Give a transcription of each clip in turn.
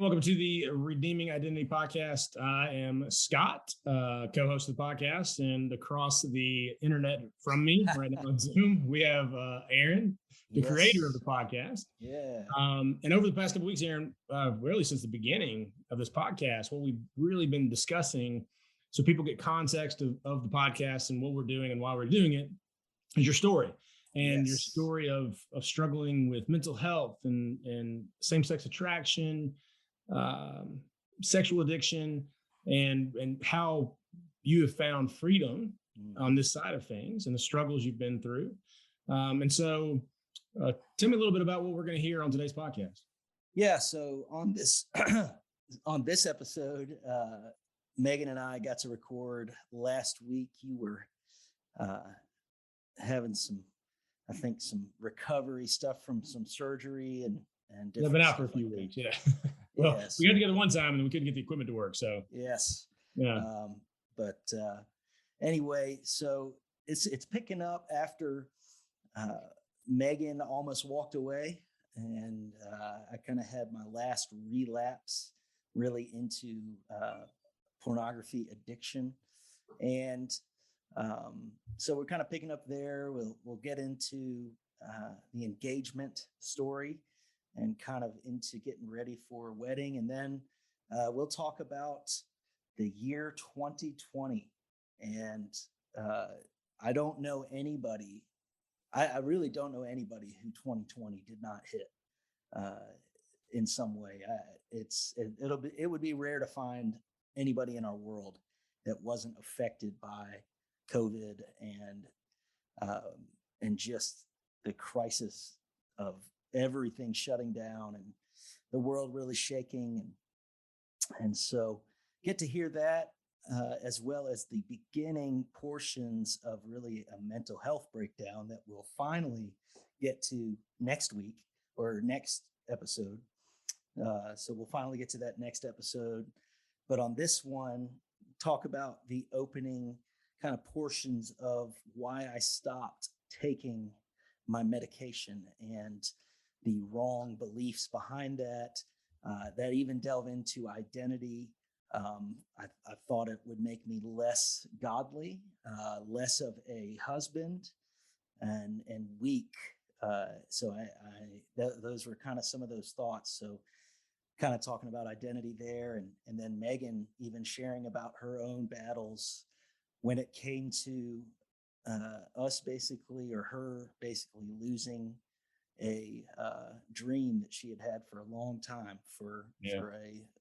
Welcome to the Redeeming Identity Podcast. I am Scott, co-host of the podcast, and across the internet from me right now on Zoom, we have Aaron, the creator of the podcast. Yeah. And over the past couple of weeks, Aaron, really since the beginning of this podcast, what we've really been discussing, so people get context of the podcast and what we're doing and why we're doing it, is your story. And your story of struggling with mental health and same-sex attraction, sexual addiction, and how you have found freedom on this side of things and the struggles you've been through. And so tell me a little bit about what we're going to hear on today's podcast. Yeah. So on this, on this episode, Megan and I got to record last week. You were having some recovery stuff from some surgery and I've been out for a few weeks. Yeah. Well, we got together one time and we couldn't get the equipment to work. So yes. Yeah. But anyway, so it's picking up after Megan almost walked away, and I kind of had my last relapse really into pornography addiction. And so we're kind of picking up there. We'll get into the engagement story and kind of into getting ready for a wedding. And then we'll talk about the year 2020. And I don't know anybody, I really don't know anybody who 2020 did not hit in some way. It would be rare to find anybody in our world that wasn't affected by COVID and just the crisis of everything shutting down and the world really shaking. And so get to hear that as well as the beginning portions of really a mental health breakdown that we'll finally get to next week or next episode. So we'll finally get to that next episode. But on this one, talk about the opening kind of portions of why I stopped taking my medication and the wrong beliefs behind that, that even delve into identity. I thought it would make me less godly, less of a husband, and weak. So those were kind of some of those thoughts. So kind of talking about identity there, and then Megan even sharing about her own battles when it came to us basically, or her basically losing a dream that she had for a long time for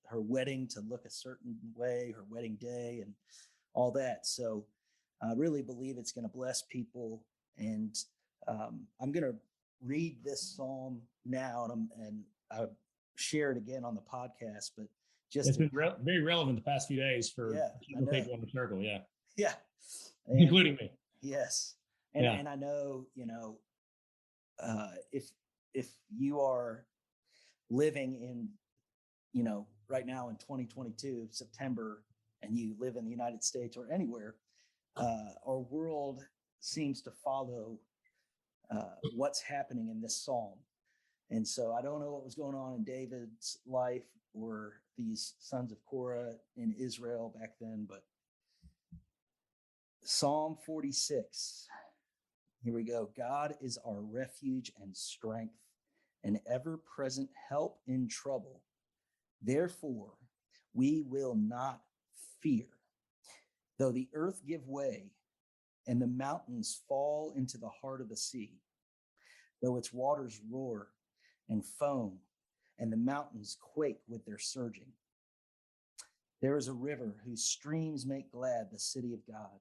her wedding to look a certain way, her wedding day, and all that. So I really believe it's going to bless people. And I'm going to read this psalm now, and I share it again on the podcast. But just it's been very relevant the past few days for people in the circle. Yeah, including me. Yes, and I know, if you are living in, right now in 2022 September, and you live in the United States or anywhere, our world seems to follow what's happening in this psalm. And so I don't know what was going on in David's life or these sons of Korah in Israel back then, but Psalm 46. Here we go. God is our refuge and strength, an ever-present help in trouble. Therefore, we will not fear. Though the earth give way and the mountains fall into the heart of the sea, though its waters roar and foam and the mountains quake with their surging. There is a river whose streams make glad the city of God,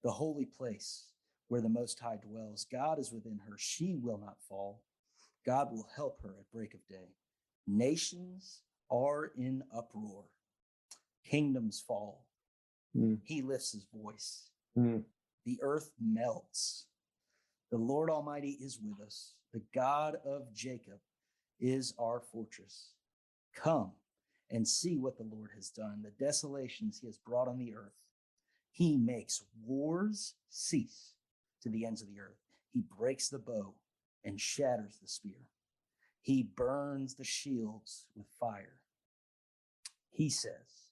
the holy place where the Most High dwells. God is within her. She will not fall. God will help her at break of day. Nations are in uproar. Kingdoms fall. He lifts his voice. The earth melts. The Lord Almighty is with us. The God of Jacob is our fortress. Come and see what the Lord has done, the desolations he has brought on the earth. He makes wars cease to the ends of the earth. He breaks the bow and shatters the spear. He burns the shields with fire. He says,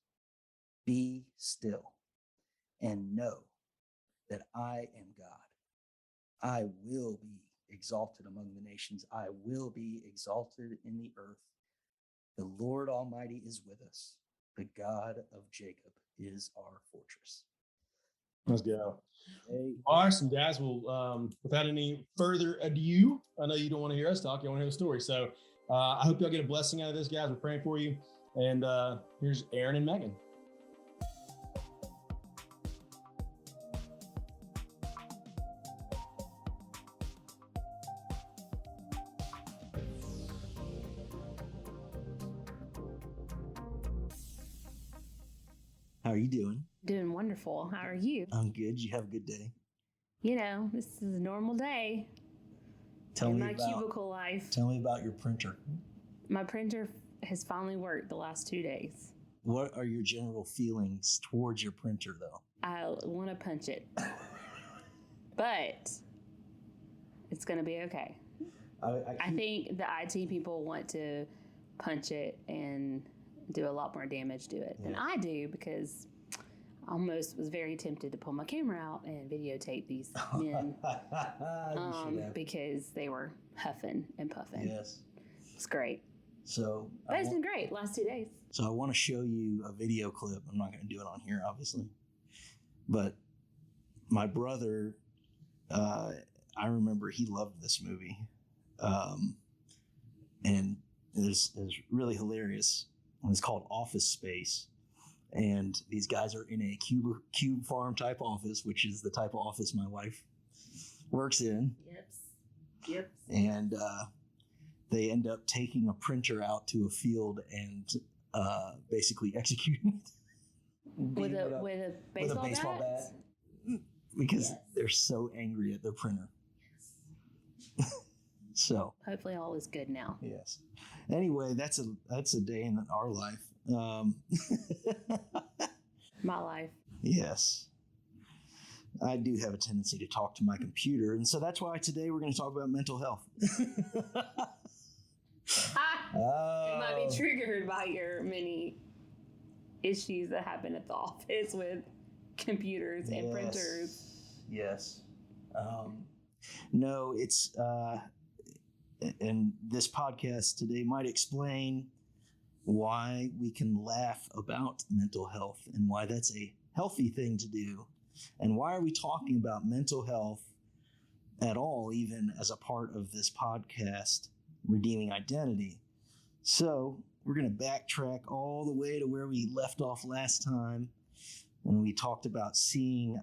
"Be still and know that I am God. I will be exalted among the nations. I will be exalted in the earth. The Lord Almighty is with us. The God of Jacob is our fortress." Let's go. Awesome, guys. Well, without any further ado, I know you don't want to hear us talk. You want to hear the story. So I hope y'all get a blessing out of this, guys. We're praying for you. And here's Aaron and Meagan. How are you doing? Doing wonderful. How are you? I'm good. You have a good day? This is a normal day in my cubicle life. Tell me about your printer. My printer has finally worked the last 2 days. What are your general feelings towards your printer, though? I want to punch it, but it's going to be okay. I think the IT people want to punch it and do a lot more damage to it than I do, because I almost was very tempted to pull my camera out and videotape these men because they were huffing and puffing. Yes. It's great. So, but it's been great last 2 days. So I want to show you a video clip. I'm not going to do it on here, obviously. But my brother, I remember he loved this movie. And it was really hilarious. It's called Office Space. And these guys are in a cube farm type office, which is the type of office my wife works in. Yep. And they end up taking a printer out to a field and basically executing it. With a baseball bat? Because they're so angry at their printer. So hopefully all is good now. Yes. Anyway, that's a day in our life. My life. Yes. I do have a tendency to talk to my computer, and so that's why today we're going to talk about mental health. It might be triggered by your many issues that happen at the office with computers and printers. Yes. No, it's and this podcast today might explain why we can laugh about mental health and why that's a healthy thing to do, and why are we talking about mental health at all, even as a part of this podcast, Redeeming Identity. So we're going to backtrack all the way to where we left off last time, and we talked about seeing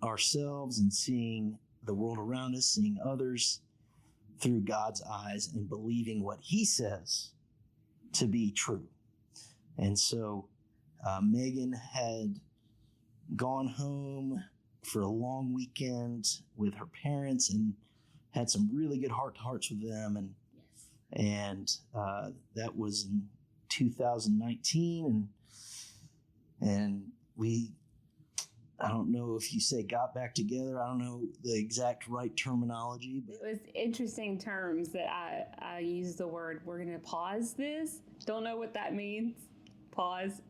ourselves and seeing the world around us, seeing others through God's eyes, and believing what He says to be true. And so Meagan had gone home for a long weekend with her parents and had some really good heart-to-hearts with them. And that was in 2019. And we, I don't know if you say got back together. I don't know the exact right terminology. But it was interesting terms that I used the word, we're going to pause this. Don't know what that means. Pause.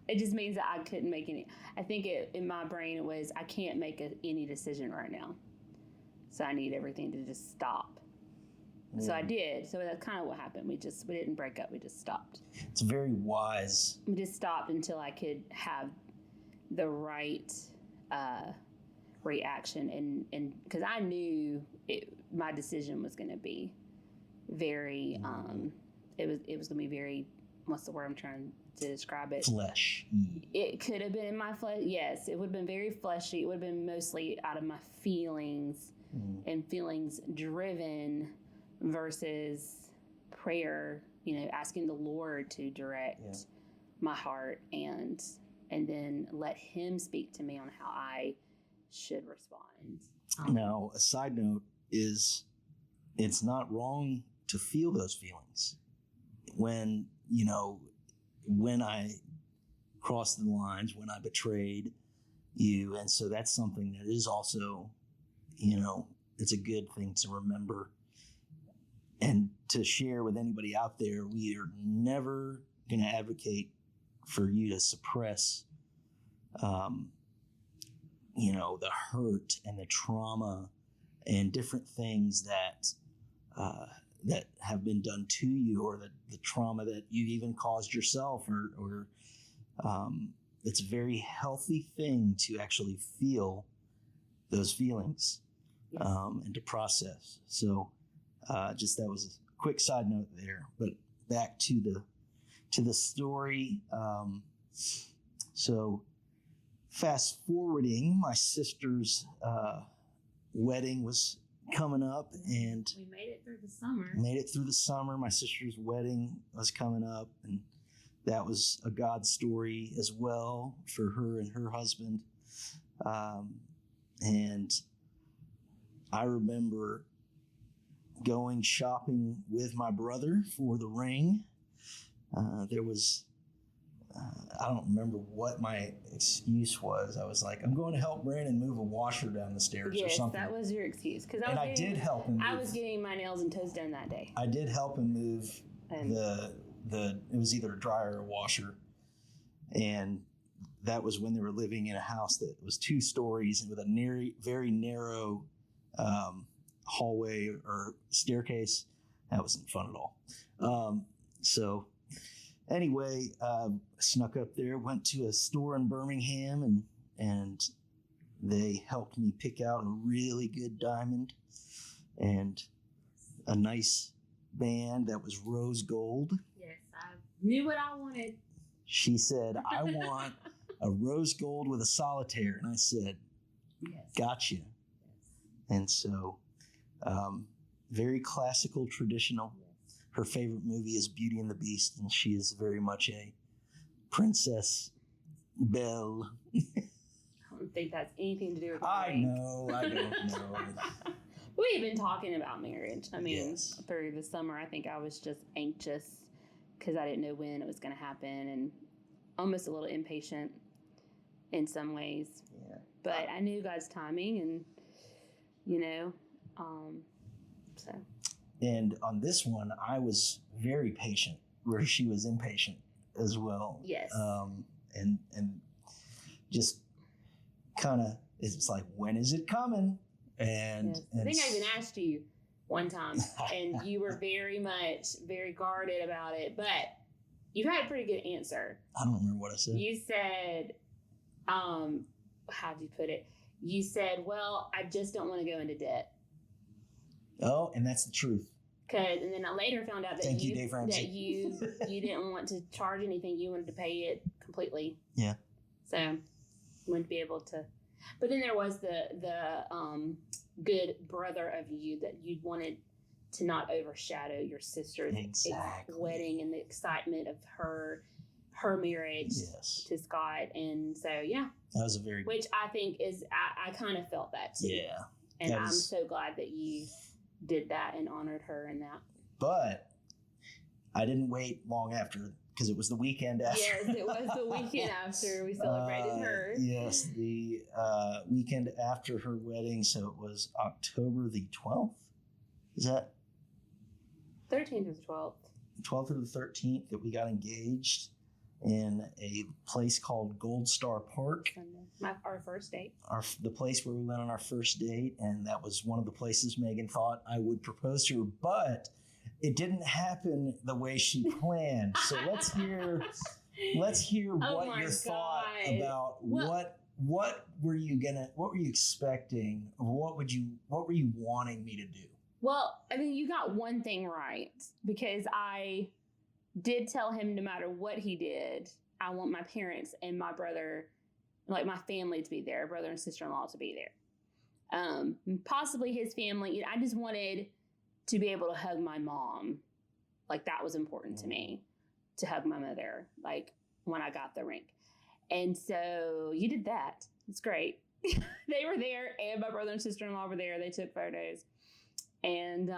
It just means that I couldn't make any. I think in my brain it was, I can't make any decision right now. So I need everything to just stop. So I did. So that's kind of what happened. We didn't break up. We just stopped. It's very wise. We just stopped until I could have the right reaction, and because I knew my decision was going to be very. It was going to be very. What's the word I'm trying to describe it? Flesh. It could have been in my flesh. Yes, it would have been very fleshy. It would have been mostly out of my feelings and feelings driven versus prayer. Asking the Lord to direct my heart and then let Him speak to me on how I should respond. Now, a side note is, it's not wrong to feel those feelings. When I crossed the lines, when I betrayed you. And so that's something that is also, it's a good thing to remember and to share with anybody out there. We are never going to advocate for you to suppress, the hurt and the trauma and different things that have been done to you, or the trauma that you even caused yourself, or it's a very healthy thing to actually feel those feelings, Yes. And to process. So just that was a quick side note there, but back to the story. So fast forwarding, my sister's wedding was coming up, and We made it through the summer. My sister's wedding was coming up, and that was a God story as well for her and her husband. And I remember going shopping with my brother for the ring. There was, I don't remember what my excuse was. I was like, I'm going to help Brandon move a washer down the stairs or Yes, something. that was your excuse. Because I did help him. I was getting my nails and toes done that day. I did help him move And it was either a dryer or a washer. And that was when they were living in a house that was 2 stories with a very narrow hallway or staircase. That wasn't fun at all. So anyway, snuck up there, went to a store in Birmingham, and they helped me pick out a really good diamond and a nice band that was rose gold. yes, I knew what I wanted. She said, I want a rose gold with a solitaire. And I said, Yes. gotcha. Yes. And so, very classical, traditional. Yes. Her favorite movie is Beauty and the Beast, and she is very much a Princess Belle. I don't think that's anything to do with the I ring. know, I don't know. We've been talking about marriage. I mean, Yes. through the summer, I think I was just anxious because I didn't know when it was going to happen, and almost a little impatient in some ways. Yeah. But I knew God's timing, and so And on this one, I was very patient, where she was impatient as well. yes, And just kind of, it's like, when is it coming? And, yes. I think I even asked you one time, and you were very guarded about it, but you had a pretty good answer. I don't remember what I said. You said, how'd you put it? You said, well, I just don't want to go into debt. Oh, and that's the truth. And then I later found out that Thank you, Dave Ramsey. you didn't want to charge anything. You wanted to pay it completely. Yeah. So you wanted to be able to. But then there was the good brother of you that you wanted to not overshadow your sister's Exactly. wedding and the excitement of her marriage Yes. to Scott. And so, yeah, That was a very, which I think is, I kind of felt that too. yeah. And that I'm was- so glad that you did that and honored her in that. But I didn't wait long after, because it was the weekend after. Yes, it was the weekend after we celebrated her. Yes, the weekend after her wedding. So it was October the 12th. Is that 13th or the 12th. 12th or the 13th that we got engaged in a place called Gold Star Park, Sunday. Our first date. the place where we went on our first date, and that was one of the places Megan thought I would propose to her, but it didn't happen the way she planned. So let's hear Oh what my your thought God. about Well- what were you expecting? What were you wanting me to do? Well, I mean, you got one thing right, because I did tell him no matter what he did, I want my parents and my brother, like my family, to be there, brother and sister-in-law to be there. Possibly his family. I just wanted to be able to hug my mom. Like, that was important to me, to hug my mother, like when I got the ring. And so you did that. It's great. They were there, and my brother and sister-in-law were there. They took photos. And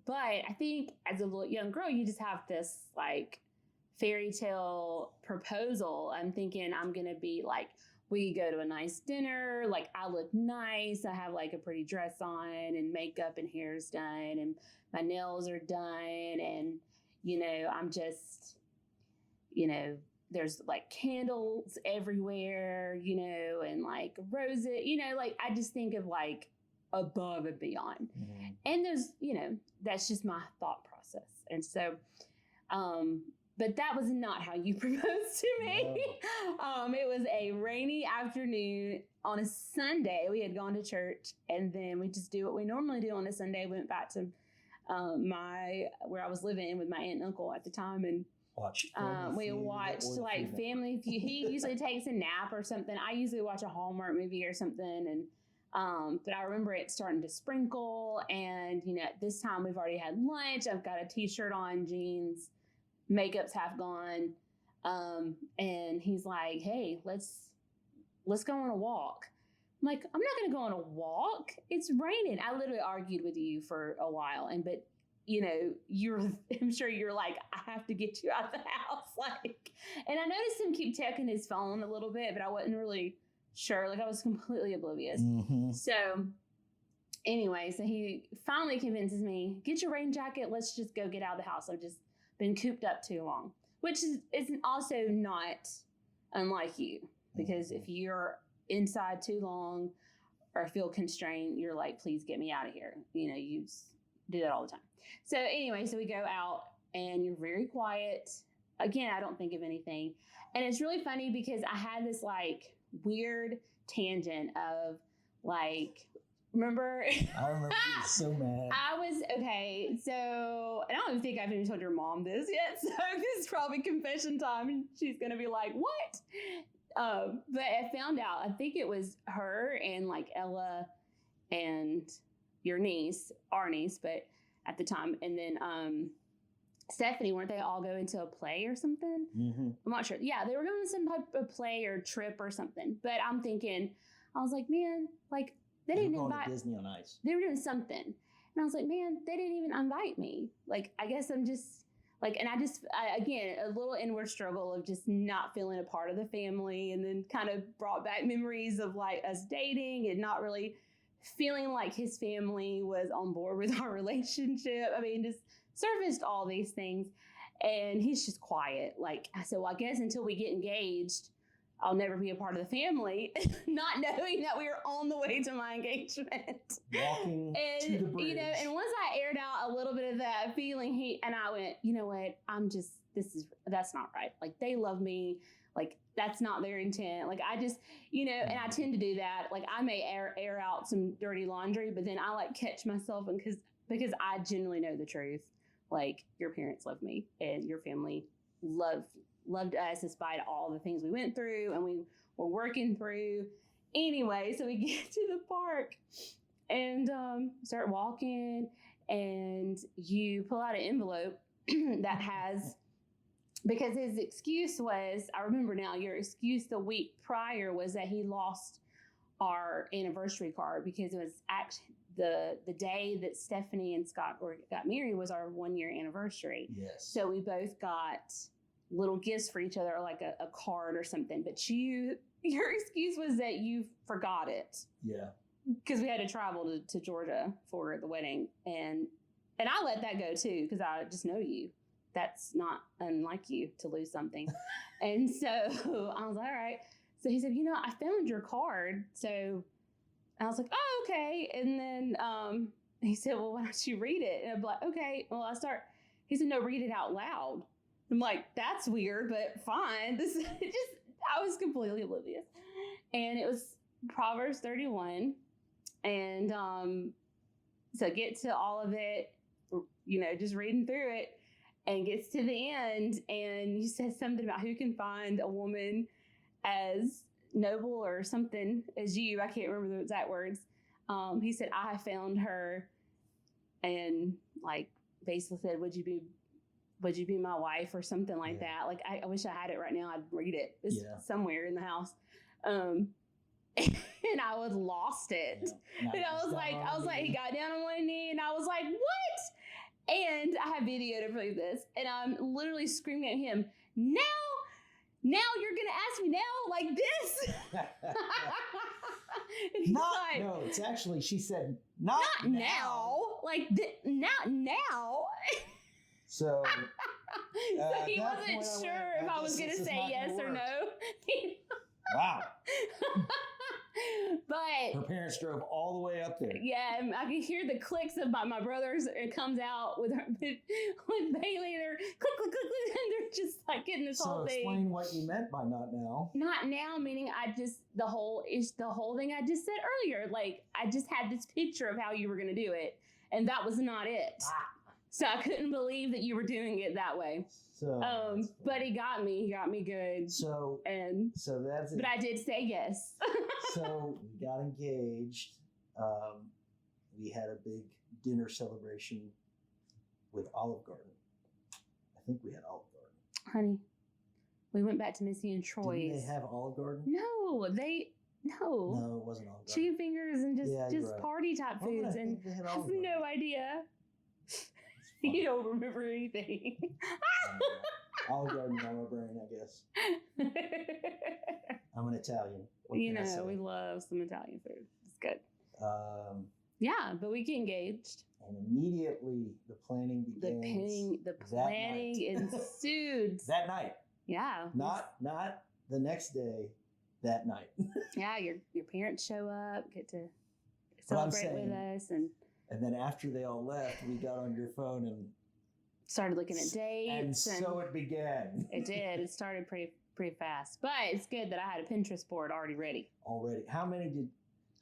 but I think as a little young girl, you just have this like fairy tale proposal. I'm thinking I'm going to be like, we go to a nice dinner. Like, I look nice. I have like a pretty dress on, and makeup and hair's done, and my nails are done. And, I'm just, you know, there's like candles everywhere, you know, and like roses, you know, like I just think of like above and beyond. Mm-hmm. And there's, you know, that's just my thought process. And so, but that was not how you proposed to me. No. It was a rainy afternoon on a Sunday. We had gone to church, and then we just do what we normally do on a Sunday. We went back to where I was living with my aunt and uncle at the time, and we watched like Family Feud. He usually takes a nap or something. I usually watch a Hallmark movie or something, and but I remember it starting to sprinkle, and you know, at this time we've already had lunch. I've got a t-shirt on, jeans, makeup's half gone, and he's like, "Hey, let's go on a walk." I'm like, "I'm not going to go on a walk. It's raining." I literally argued with you for a while, but you know, I'm sure you're like, "I have to get you out of the house." Like, and I noticed him keep checking his phone a little bit, but I wasn't really sure. Like, I was completely oblivious. Mm-hmm. So anyway, so he finally convinces me, "Get your rain jacket. Let's just go get out of the house. I've just been cooped up too long," which is also not unlike you, because if you're inside too long or feel constrained, you're like, "Please get me out of here." You know, you do that all the time. So anyway, so we go out and you're very quiet. Again, I don't think of anything. And it's really funny because I had this like weird tangent of like, remember? I remember you were so mad. I was, okay, so, and I don't even think I've even told your mom this yet, so this is probably confession time, and she's going to be like, "What?" But I found out, I think it was her and like Ella and your niece, our niece, but at the time, and then Stephanie, weren't they all going to a play or something? Mm-hmm. I'm not sure. Yeah, they were going to some type of play or trip or something, but I'm thinking, I was like, man, like, they didn't invite to Disney on Ice. They were doing something. And I was like, man, they didn't even invite me. Like, I guess I'm just like, and again, a little inward struggle of just not feeling a part of the family, and then kind of brought back memories of like us dating and not really feeling like his family was on board with our relationship. I mean, just surfaced all these things. And he's just quiet. Like, I said, well, I guess until we get engaged, I'll never be a part of the family, not knowing that we were on the way to my engagement. Walking to the bridge. You know, and once I aired out a little bit of that feeling, I went, you know what, that's not right. Like, they love me. Like, that's not their intent. Like, I just, you know, and I tend to do that. Like, I may air out some dirty laundry, but then I like catch myself, and because I genuinely know the truth. Like, your parents love me, and your family loved us despite all the things we went through and we were working through. Anyway, so we get to the park and start walking, and you pull out an envelope that has, because his excuse was, I remember now, your excuse the week prior was that he lost our anniversary card, because it was actually the day that Stephanie and Scott got married was our 1-year anniversary. Yes. So we both got little gifts for each other, or like a card or something. But your excuse was that you forgot it. Yeah. Because we had to travel to Georgia for the wedding. And I let that go too, because I just know you. That's not unlike you to lose something. And so I was like, all right. So he said, you know, I found your card. So I was like, oh, okay. And then he said, well, why don't you read it? And I'm like, okay. Well, he said, no, read it out loud. I'm like, that's weird, but fine. I was completely oblivious. And it was Proverbs 31. And so get to all of it, you know, just reading through it, and gets to the end. And you said something about who can find a woman as noble or something as you. I can't remember the exact words. He said, I found her, and like basically said, would you be my wife or something like that? Like, I wish I had it right now. I'd read it. It's somewhere in the house. And I was lost it. Yeah. And I was like, he got down on one knee, and I was like, what? And I have video to prove this. And I'm literally screaming at him, now you're going to ask me now like this? No, it's actually, she said, not now. Like, not now. So So he At that wasn't point, sure if I was going to say yes or no. Wow. But Her parents drove all the way up there. yeah, I can hear the clicks of my brothers. It comes out with Bailey. They're click, click, click, click, and they're just like getting this So whole thing. explain what you meant by not now. Not now, meaning the whole thing I just said earlier. Like I just had this picture of how you were going to do it, and that was not it. So I couldn't believe that you were doing it that way. So, but he got me good. So that's it. But I did say yes. So we got engaged. We had a big dinner celebration with Olive Garden. I think we had Olive Garden. Honey, we went back to Missy and Troy's. Didn't they have Olive Garden? No, No, it wasn't Olive Garden. chicken fingers and just right. party type Why would foods, I and think they had I have Olive Garden? no idea. You don't remember anything. Olive Garden on my brain, I guess. I'm an Italian. What You can I know, say? we love some Italian food. It's good. Um, Yeah, but we get engaged. and immediately the planning begins. The that planning night. ensued. That night, Yeah. not the next day. That night. Yeah, your parents show up, get to But I'm celebrate with us, and And then after they all left, we got on your phone and started looking at dates. and so it began. It did. It started pretty fast, but it's good that I had a Pinterest board already ready. Already.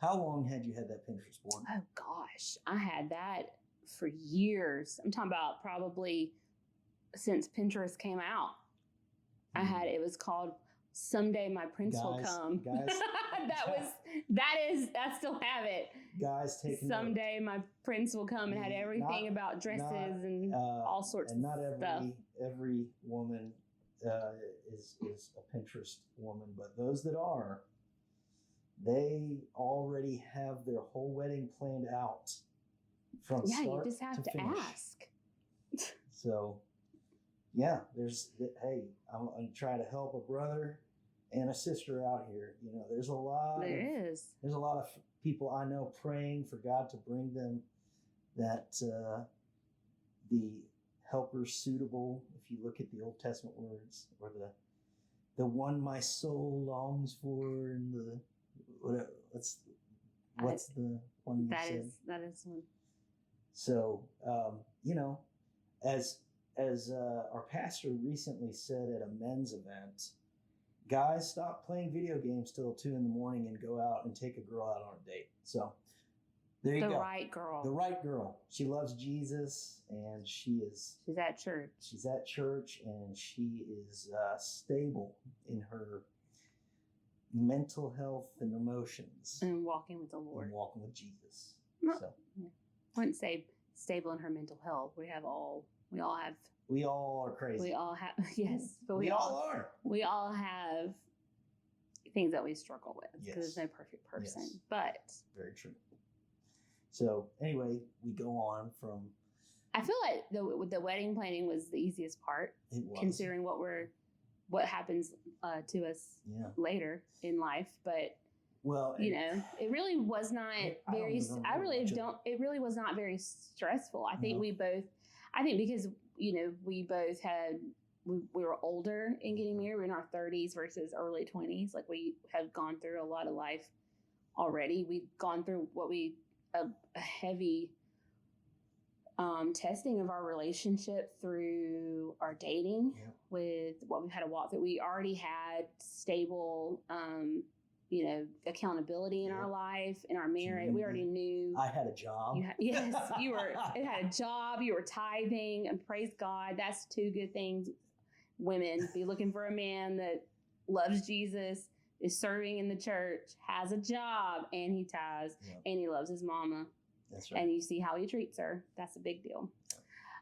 How long had you had that Pinterest board? Oh gosh, I had that for years. I'm talking about probably since Pinterest came out. It was called Someday My Prince Will Come. Guys, I still have it. guys, taking note. Someday My Prince Will Come, and had everything about dresses and all sorts and of not stuff. every woman is a Pinterest woman, but those that are, they already have their whole wedding planned out from Yeah, you start just have to finish. ask. So, yeah, hey, I'm trying to help a brother and a sister out here. You know, there's a lot of people I know praying for God to bring them that the helpers suitable. If you look at the Old Testament words, or the one my soul longs for, and the whatever. What's the one you said? That is one. So, you know, as our pastor recently said at a men's event, guys, stop playing video games till 2 a.m. and go out and take a girl out on a date. So there you go. The right girl. The right girl. She loves Jesus, and she's at church. She's at church, and she is stable in her mental health and emotions. And walking with the Lord. And walking with Jesus. No. So I wouldn't say stable in her mental health. We all are crazy. We all have, yes, but we all are. We all have things that we struggle with because Yes. there's no perfect person. Yes. But Very true. So anyway, we go on from. I feel like the wedding planning was the easiest part, It was. considering what happens to us Yeah. later in life. But Well, you know, it really was not I very. don't remember I really much of don't. It really was not very stressful. I think No. we both. I think because we both had. We were older in getting married. We were in our 30s versus early 20s. Like we had gone through a lot of life already. We'd gone through a heavy testing of our relationship through our dating Yeah. with what we've had to walk through. We already had stable, accountability in Yeah. our life, in our marriage. We already knew. I had a job. Yes, you were. It had a job. You were tithing, and praise God, that's two good things. Women, be looking for a man that loves Jesus, is serving in the church, has a job, and he tithes, Yeah. and he loves his mama. That's right. And you see how he treats her. That's a big deal.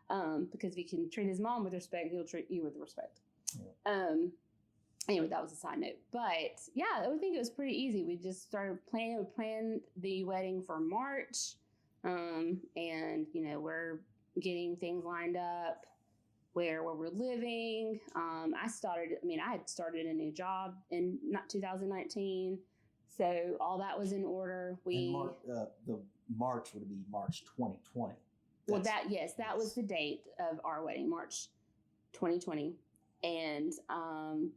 Because if he can treat his mom with respect, he'll treat you with respect. Yeah. Anyway, that was a side note. But yeah, I would think it was pretty easy. We just started planning. We planned the wedding for March. And, we're getting things lined up where we're living. I had started a new job in 2019. So all that was in order. The March would be March 2020. That was the date of our wedding, March 2020. And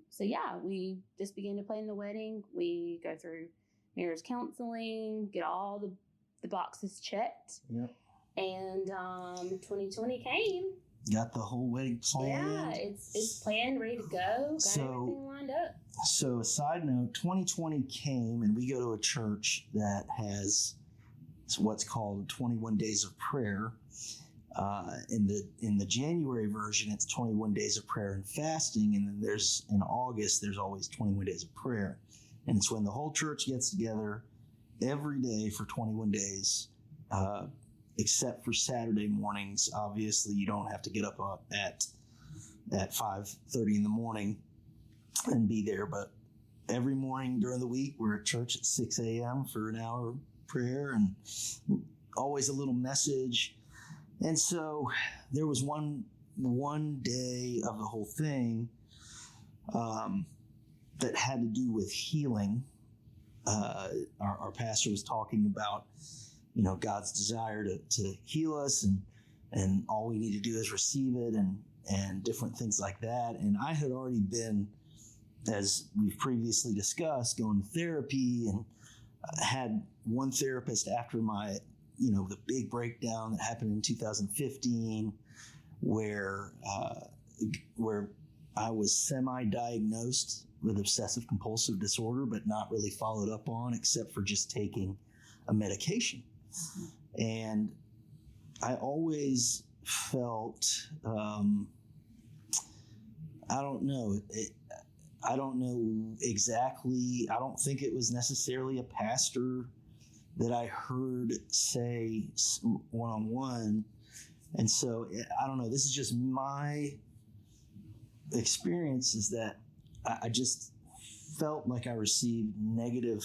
so, yeah, we just began to plan the wedding. We go through marriage counseling, get all the boxes checked. Yep. And 2020 came. Got the whole wedding planned. Yeah, it's planned, ready to go. Got everything lined up. So, a side note, 2020 came, and we go to a church that has what's called 21 days of prayer. In the January version, it's 21 days of prayer and fasting, and then in August there's always 21 days of prayer, and it's when the whole church gets together every day for 21 days, except for Saturday mornings. Obviously, you don't have to get up at 5:30 in the morning and be there, but every morning during the week we're at church at 6 a.m. for an hour of prayer, and always a little message. And so there was one day of the whole thing that had to do with healing. Our pastor was talking about, God's desire to heal us, and all we need to do is receive it, and different things like that. And I had already been, as we've previously discussed, going to therapy, and had one therapist after my the big breakdown that happened in 2015, where I was semi-diagnosed with obsessive compulsive disorder, but not really followed up on, except for just taking a medication. And I always felt, I don't know exactly. I don't think it was necessarily a pastor that I heard say one-on-one. And so, I don't know, this is just my experience, is that I just felt like I received negative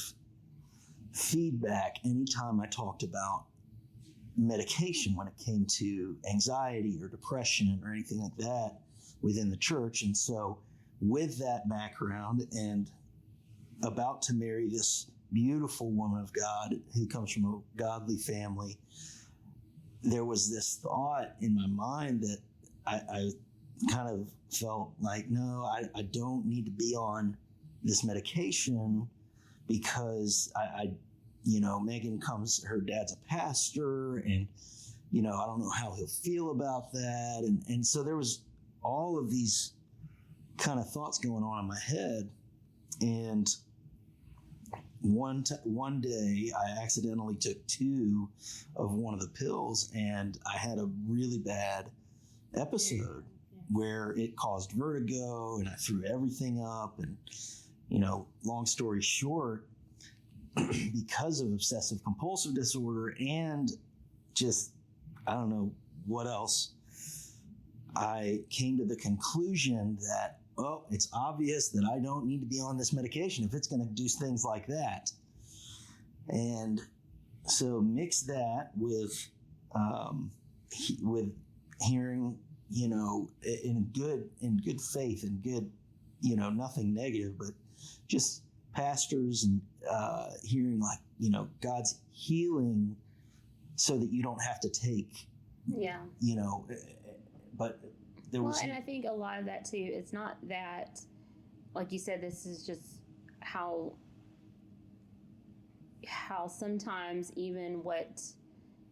feedback anytime I talked about medication when it came to anxiety or depression or anything like that within the church. And so, with that background, and about to marry this beautiful woman of God who comes from a godly family, there was this thought in my mind that I kind of felt like, no, I don't need to be on this medication, because Meagan her dad's a pastor, and I don't know how he'll feel about that. And so there was all of these kind of thoughts going on in my head. And one day I accidentally took 2 of one of the pills, and I had a really bad episode where it caused vertigo, and I threw everything up. And, long story short, because of obsessive compulsive disorder and just, I don't know what else, I came to the conclusion that, it's obvious that I don't need to be on this medication if it's going to do things like that. And so mix that with hearing, in good faith and good, nothing negative, but just pastors and hearing like, God's healing so that you don't have to take, but there was. And I think a lot of that too, it's not that, like you said, this is just how sometimes even what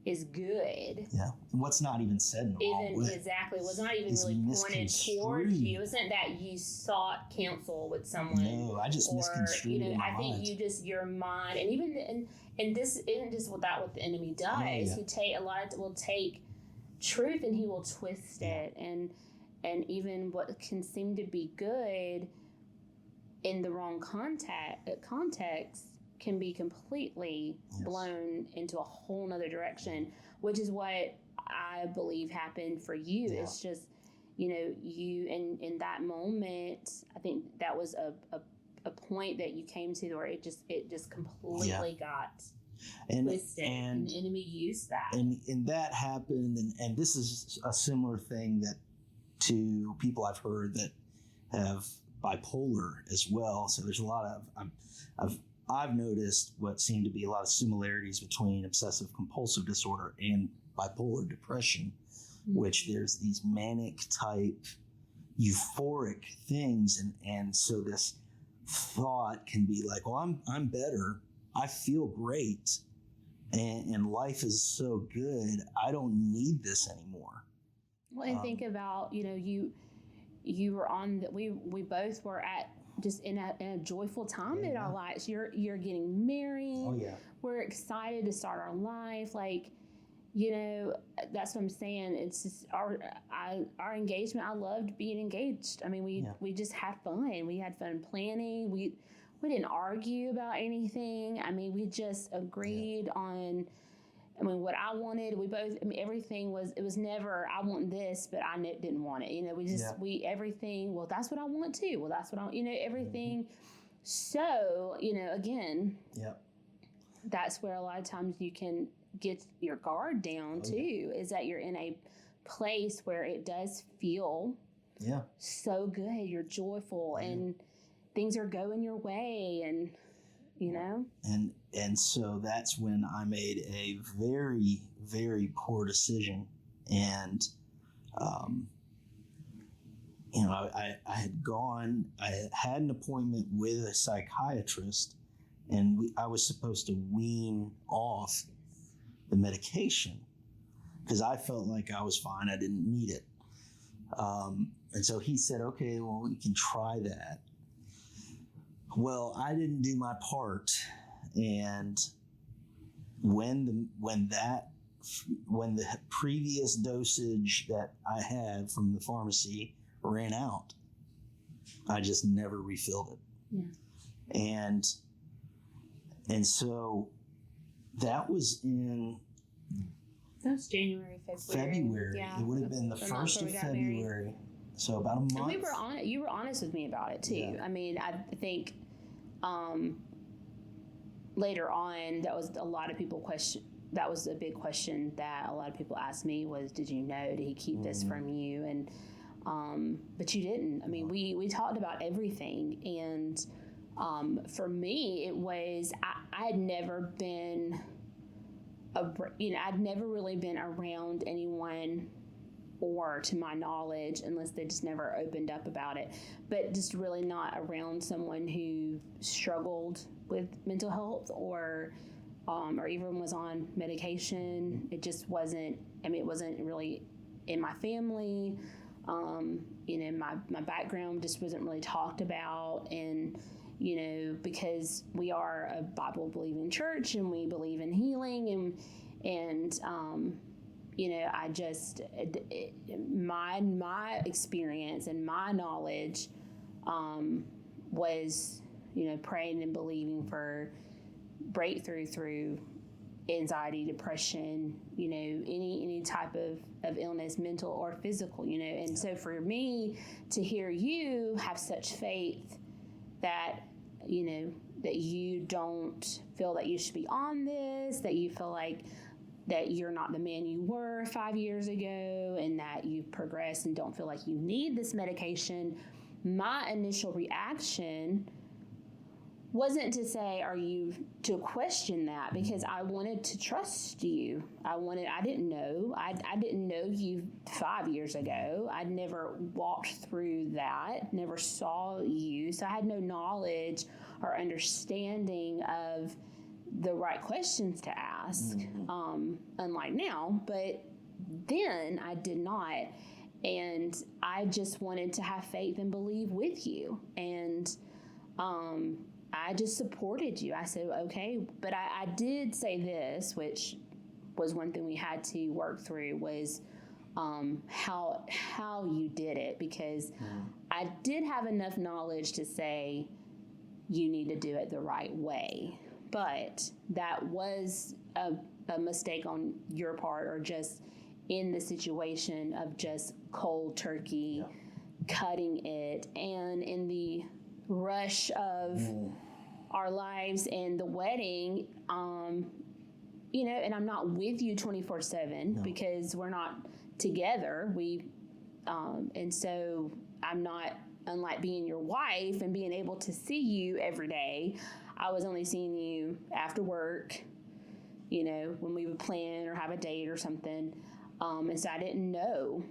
is good. Yeah. What's not even said in the wrong way. Exactly. Was not even really pointed towards you. It wasn't that you sought counsel with someone. No, I just misconstrued it in my mind. I think you just, your mind, and even, and this isn't just what the enemy does. He will take truth and he will twist it. And even what can seem to be good in the wrong context can be completely blown into a whole nother direction, which is what I believe happened for you. Yeah. It's just, you in that moment, I think that was a point that you came to where it just completely got twisted, and the enemy used that. And that happened, and this is a similar thing that to people I've heard that have bipolar as well. So there's a lot of, I've noticed what seem to be a lot of similarities between obsessive compulsive disorder and bipolar depression, which there's these manic type euphoric things. And so this thought can be like, well, I'm better. I feel great. And life is so good. I don't need this anymore. Well, and think about, you were on that. We both were at just in a joyful time in our lives. You're getting married. Oh yeah. We're excited to start our life. Like, that's what I'm saying. It's just our engagement. I loved being engaged. I mean, we just had fun. We had fun planning. We didn't argue about anything. I mean, we just agreed on, what I wanted. We both, everything it was never, I want this, but I didn't want it. Everything, well, that's what I want too. Well, that's what everything. Mm-hmm. So, again, that's where a lot of times you can get your guard down too, is that you're in a place where it does feel so good. You're joyful and things are going your way, and and so that's when I made a very, very poor decision. And I had an appointment with a psychiatrist, and I was supposed to wean off the medication because I felt like I was fine. I didn't need it. And so he said, okay, well, we can try that. Well, I didn't do my part. And when the previous dosage that I had from the pharmacy ran out, I just never refilled it. Yeah. And so that was January, February. Yeah. It would have been the 1st of February. So about a month. And you were honest with me about it too. Yeah. I mean, I think later on, that was a lot of people question. That was a big question that a lot of people asked me was, did you know? Did he keep this from you? And but you didn't. I mean, we talked about everything, and for me, it was I had never been I'd never really been around anyone, or to my knowledge, unless they just never opened up about it, but just really not around someone who struggled with mental health or even was on medication. It just wasn't, it wasn't really in my family. My background just wasn't really talked about. And, because we are a Bible believing church and we believe in healing and I just, my experience and my knowledge was, praying and believing for breakthrough through anxiety, depression, any type of illness, mental or physical, And so for me to hear you have such faith that, that you don't feel that you should be on this, that you feel like that you're not the man you were 5 years ago, and that you've progressed and don't feel like you need this medication, my initial reaction wasn't to say, to question that, because I wanted to trust you. I didn't know. I didn't know you 5 years ago. I'd never walked through that, never saw you. So I had no knowledge or understanding of the right questions to ask, unlike now. But then I did not. And I just wanted to have faith and believe with you. And I just supported you. I said, okay. But I did say this, which was one thing we had to work through, was how you did it. Because I did have enough knowledge to say, you need to do it the right way. But that was a mistake on your part, or just in the situation of just cold turkey, cutting it. And in the rush of our lives and the wedding, and I'm not with you 24/7 because we're not together. And so I'm not, unlike being your wife and being able to see you every day, I was only seeing you after work, when we would plan or have a date or something. And so I didn't know,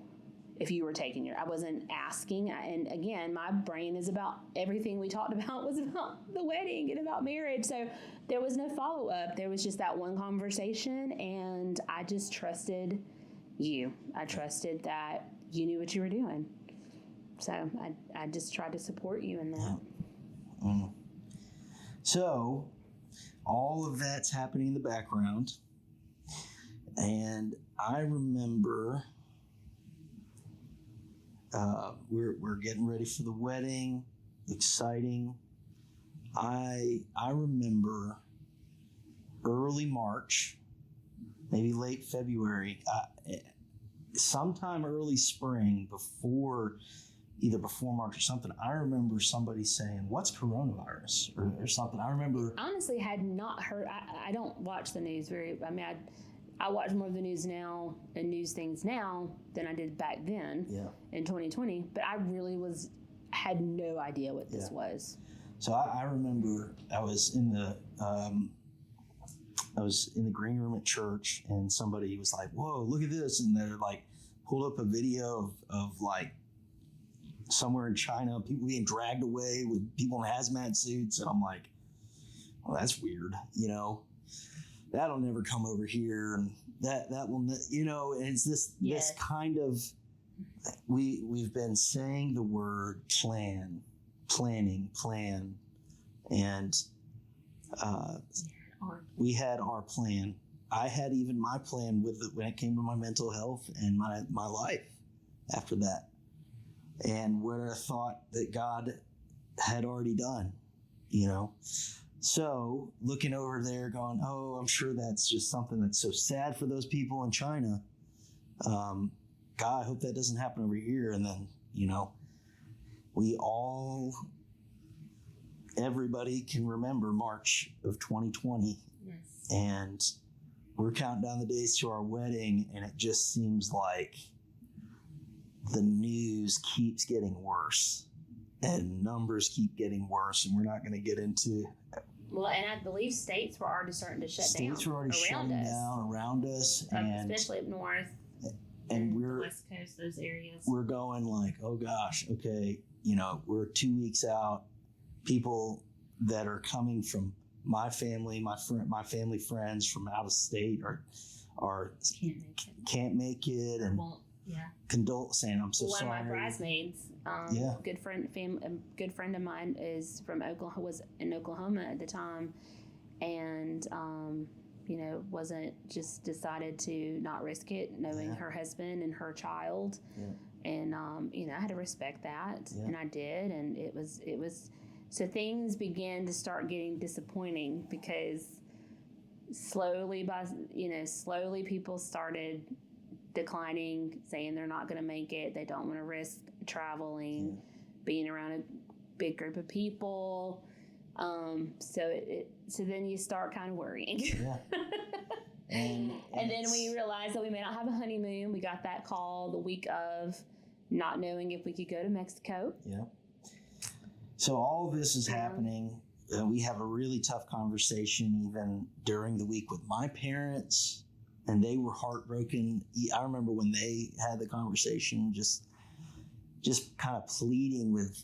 if you were taking I wasn't asking. And again, my brain is about everything we talked about was about the wedding and about marriage. So there was no follow up. There was just that one conversation, and I just trusted you. I trusted that you knew what you were doing. So I just tried to support you in that. Yeah. Mm. So all of that's happening in the background. And I remember we're getting ready for the wedding, exciting. I remember early March, maybe late February, sometime early spring, either before March or something. I remember somebody saying, "What's coronavirus?" or something. I remember. Honestly, had not heard. I don't watch the news I watch more of the news now and news things now than I did back then in 2020. But I really had no idea what this was. So I remember I was in the green room at church, and somebody was like, "Whoa, look at this!" And they're like, pulled up a video of like somewhere in China, people being dragged away with people in hazmat suits, and I'm like, "Well, that's weird," That'll never come over here, and that will, and it's this kind of, we've been saying the word plan, and we had our plan. I had even my plan when it came to my mental health and my life after that, and what I thought that God had already done, So looking over there going, oh, I'm sure that's just something that's so sad for those people in China. God, I hope that doesn't happen over here. And then, everybody can remember March of 2020. Yes. And we're counting down the days to our wedding, and it just seems like the news keeps getting worse and numbers keep getting worse, and we're not going to get into. Well, and I believe states were already starting to shut down. States were already shutting down around us, and especially up north and the we're West Coast, those areas. We're going like, oh gosh, okay, we're 2 weeks out. People that are coming from my family, my family friends from out of state are can't make it, and saying I'm so sorry. One of my bridesmaids, good friend of mine is from Oklahoma, was in Oklahoma at the time, and wasn't, just decided to not risk it, knowing her husband and her child, and I had to respect that, and I did, and it was. So things began to start getting disappointing, because slowly people started declining, saying they're not going to make it. They don't want to risk traveling, being around a big group of people. So then you start kind of worrying. Yeah. And then we realized that we may not have a honeymoon. We got that call the week of, not knowing if we could go to Mexico. Yeah. So all of this is happening. We have a really tough conversation even during the week with my parents, and they were heartbroken. I remember when they had the conversation, just kind of pleading with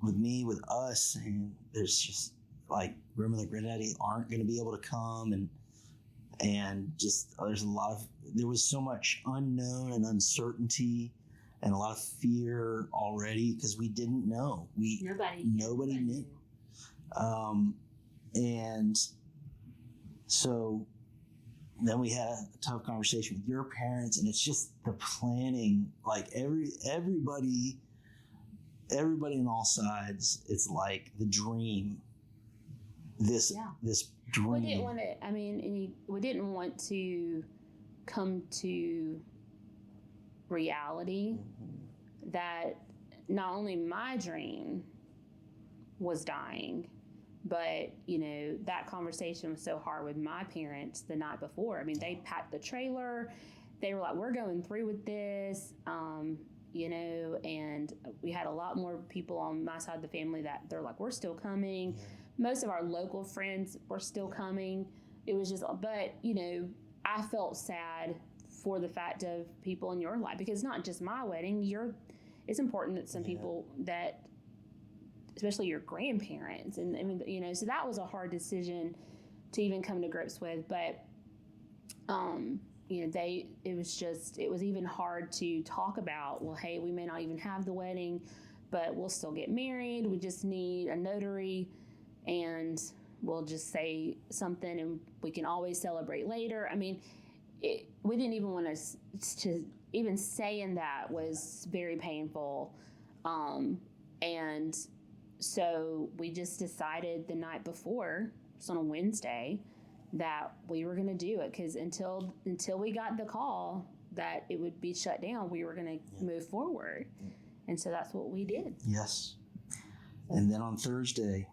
me, with us, and there's just like Grandma and Granddaddy aren't going to be able to come, and just there was so much unknown and uncertainty and a lot of fear already, because we didn't know. Nobody knew. And so then we had a tough conversation with your parents, and it's just the planning, like everybody on all sides, it's like the dream, this dream. We didn't want to, we didn't want to come to reality that not only my dream was dying, but that conversation was so hard with my parents the night before. They packed the trailer. They were like, we're going through with this, and we had a lot more people on my side of the family that they're like, we're still coming. Most of our local friends were still coming. It was just, but I felt sad for the fact of people in your life, because it's not just my wedding. It's important that some people that, especially your grandparents, and I mean, you know, so that was a hard decision to even come to grips with. But, you know, it was even hard to talk about, well, hey, we may not even have the wedding, but we'll still get married. We just need a notary, and we'll just say something, and we can always celebrate later. I mean, we didn't even want to even saying that was very painful. And so we just decided the night before, it's on a Wednesday, that we were going to do it, because until we got the call that it would be shut down, we were going to move forward. And so that's what we did. Yes. And then on Thursday,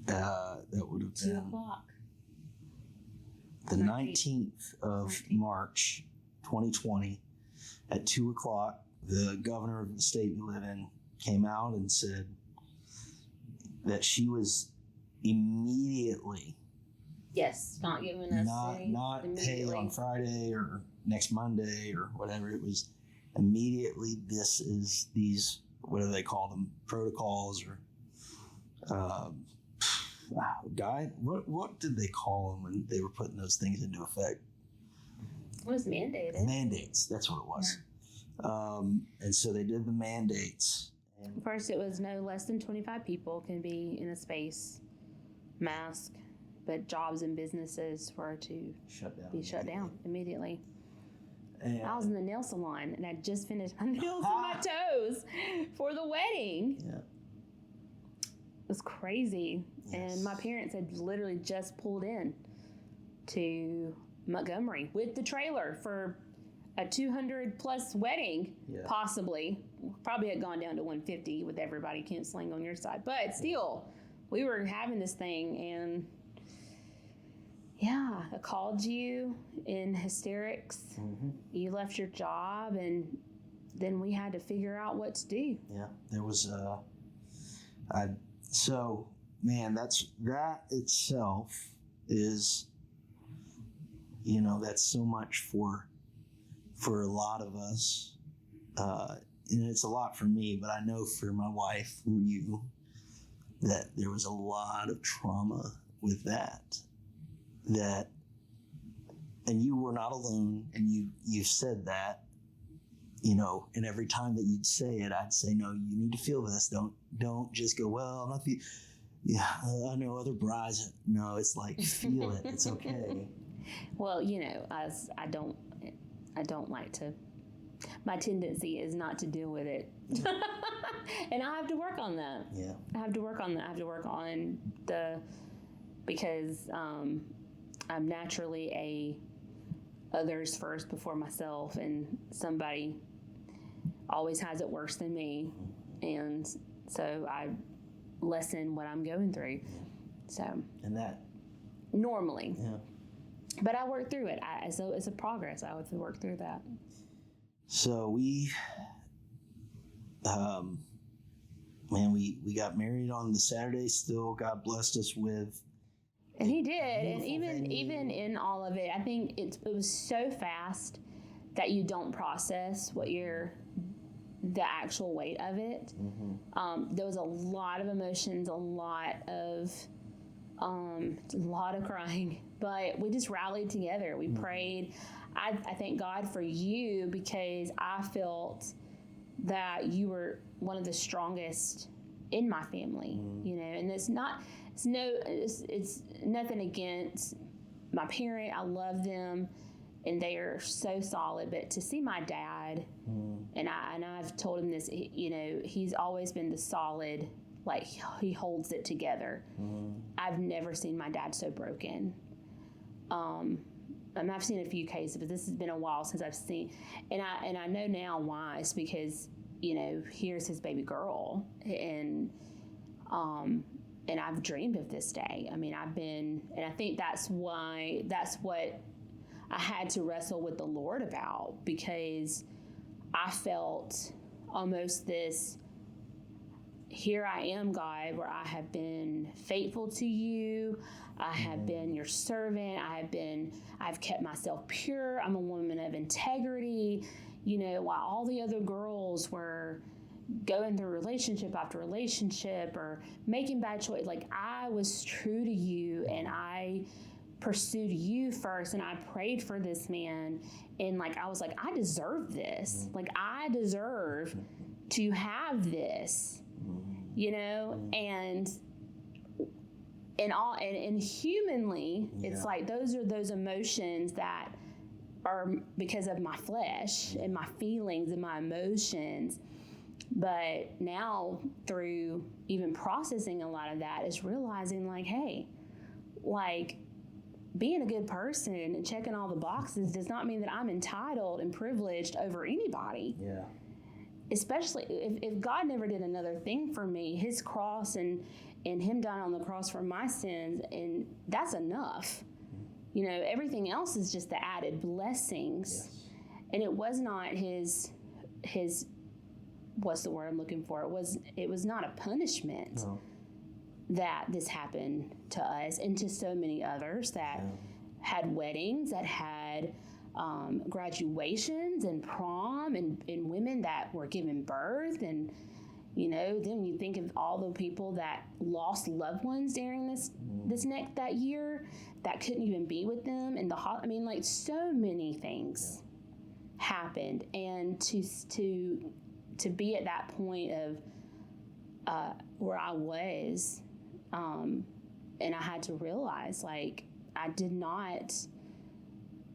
that would have been 2:00. the 19th of March, 2020, at 2:00, the governor of the state we live in came out and said that she was immediately not giving us not hey, on Friday or next Monday or whatever. It was immediately. This is these, what do they call them, protocols or what did they call them when they were putting those things into effect? It was mandated. Mandates, that's what it was. Yeah. And so they did the mandates. And first, it was no less than 25 people can be in a space, mask, but jobs and businesses were to be shut down immediately. And I was in the nail salon, and I just finished my nails on my toes for the wedding. Yeah. It was crazy. Yes. And my parents had literally just pulled in to Montgomery with the trailer for a 200 plus wedding, possibly. Probably had gone down to 150 with everybody canceling on your side. But still, we were having this thing, and I called you in hysterics. Mm-hmm. You left your job, and then we had to figure out what to do. Yeah, there was so, man, that itself is, you know, that's so much for a lot of us. And it's a lot for me, but I know for my wife, for you, that there was a lot of trauma with that, and you were not alone. And you said that, you know, and every time that you'd say it, I'd say, no, you need to feel this. Don't just go, well, I'm not I know other brides. No, it's like, feel it. It's okay. Well, you know, I don't like to, my tendency is not to deal with it. And I have to work on that. Yeah. I have to work on because I'm naturally a others first before myself, and somebody always has it worse than me. And so I lessen what I'm going through. So. And that. Normally. Yeah. But I work through it. So it's a progress. I would work through that. So we got married on the Saturday. Still, God blessed us with. And he did. And even in all of it, I think it was so fast that you don't process the actual weight of it. Mm-hmm. There was a lot of emotions, a lot of crying, but we just rallied together. We prayed. I thank God for you, because I felt that you were one of the strongest in my family, you know, and it's nothing against my parent. I love them and they are so solid, but to see my dad, and I've told him this, you know, he's always been the solid, like he holds it together. I've never seen my dad so broken. And I've seen a few cases, but this has been a while since I've seen, and I know now why. It's because, you know, here's his baby girl, and I've dreamed of this day. I mean, and I think that's what I had to wrestle with the Lord about, because I felt almost this here I am, God, where I have been faithful to you. I have been your servant. I've kept myself pure. I'm a woman of integrity. While all the other girls were going through relationship after relationship or making bad choices, like I was true to you and I pursued you first, and I prayed for this man, and like I was like, I deserve this. Like I deserve to have this, and humanly, it's like those are those emotions that are because of my flesh and my feelings and my emotions. But now through even processing a lot of that is realizing like, hey, like being a good person and checking all the boxes does not mean that I'm entitled and privileged over anybody. Yeah. Especially if God never did another thing for me, his cross and him dying on the cross for my sins, and that's enough. Everything else is just the added blessings. Yes. And it was not his what's the word I'm looking for? It was not a punishment that this happened to us and to so many others that had weddings, that had graduations and prom and women that were giving birth. And, then you think of all the people that lost loved ones during that year that couldn't even be with them. And like so many things happened. And to be at that point of where I was, and I had to realize, like, I did not,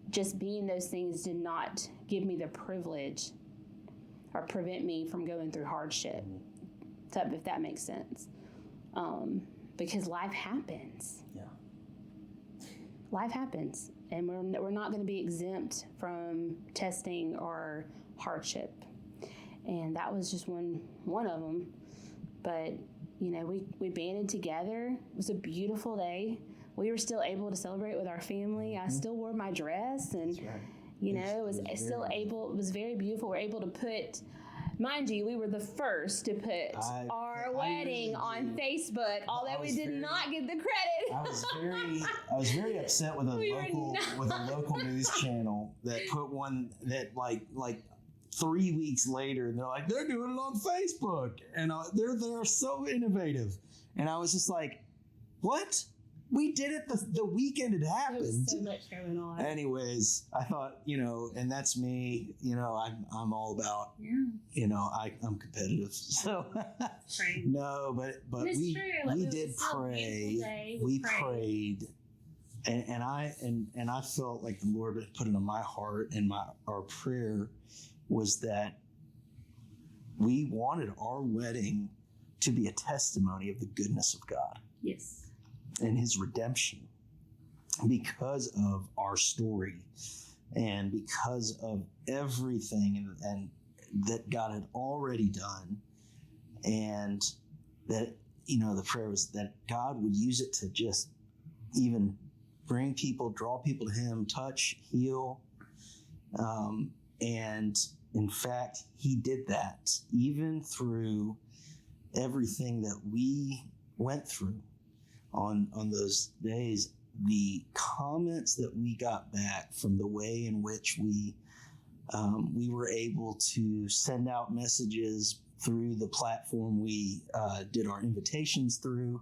just being those things did not give me the privilege or prevent me from going through hardship, if that makes sense. Because life happens. Yeah. Life happens, and we're not going to be exempt from testing or hardship. And that was just one of them. But, we banded together. It was a beautiful day. We were still able to celebrate with our family. I still wore my dress, and, it was very beautiful. We're able to put, mind you, we were the first to put our wedding on Facebook, although we did not get the credit. I was very upset with a local news channel that put one that like 3 weeks later, and they're like, they're doing it on Facebook, and they're so innovative, and I was just like, what? We did it the weekend it happened. There was so much going on. Anyways, I thought, and that's me. I'm all about, I'm competitive. So Right. no, but we did pray. We prayed. And I felt like the Lord had put it on my heart, and our prayer was that we wanted our wedding to be a testimony of the goodness of God. Yes. And his redemption, because of our story and because of everything and that God had already done, and that, the prayer was that God would use it to just even bring people, draw people to him, touch, heal. And in fact, he did that even through everything that we went through on those days. The comments that we got back from the way in which we were able to send out messages through the platform we did our invitations through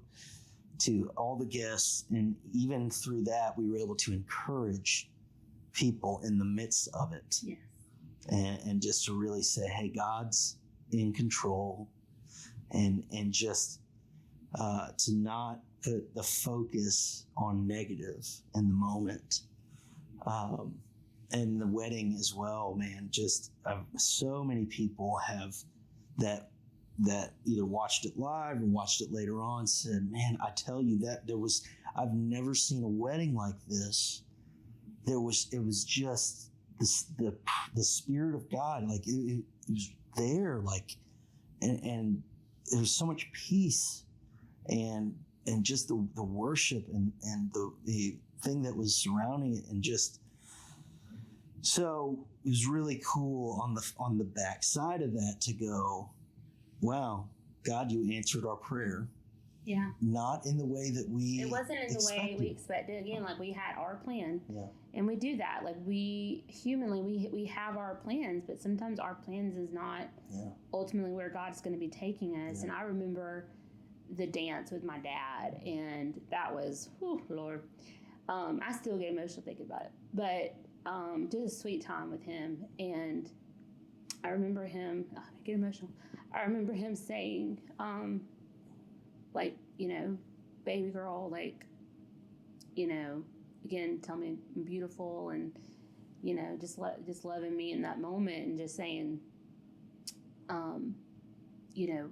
to all the guests, and even through that, we were able to encourage people in the midst of it. Yes. And just to really say, hey, God's in control, and just to not put the focus on negative in the moment. And the wedding as well, man, just so many people have that either watched it live or watched it later on said, man, I tell you that I've never seen a wedding like this. It was just the Spirit of God, like it was there, like, and there was so much peace and just the worship and the thing that was surrounding it, and just, so it was really cool on the back side of that to go, wow, God, you answered our prayer. Yeah. Not in the way that we It wasn't in the way we expected. expected. Again, like we had our plan. Yeah. And we do that. Like we humanly, we have our plans, but sometimes our plans is not ultimately where God's going to be taking us. Yeah. And I remember the dance with my dad, and that was, whew, Lord. I still get emotional thinking about it, but just a sweet time with him. And I remember him, I get emotional. I remember him saying, like, you know, baby girl, like, you know, again, tell me I'm beautiful, and, you know, just loving me in that moment, and just saying, you know,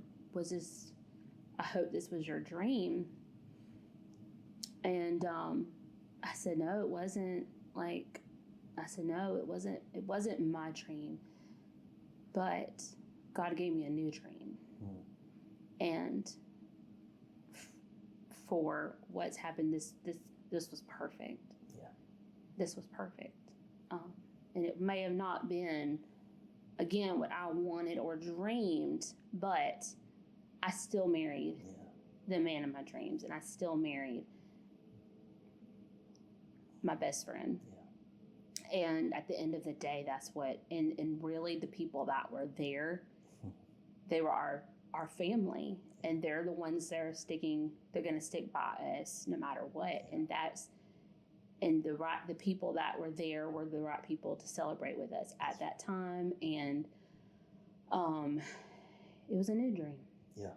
I hope this was your dream. And I said, no, it wasn't. Like, I said, no, it wasn't my dream, but God gave me a new dream. And for what's happened, this was perfect. Yeah. This was perfect. And it may have not been, again, what I wanted or dreamed, but I still married the man of my dreams, and I still married my best friend. Yeah. And at the end of the day, that's what, and really the people that were there, they were our family, and they're the ones that are they're going to stick by us no matter what. And the people that were there were the right people to celebrate with us at that time. And it was a new dream. Yeah.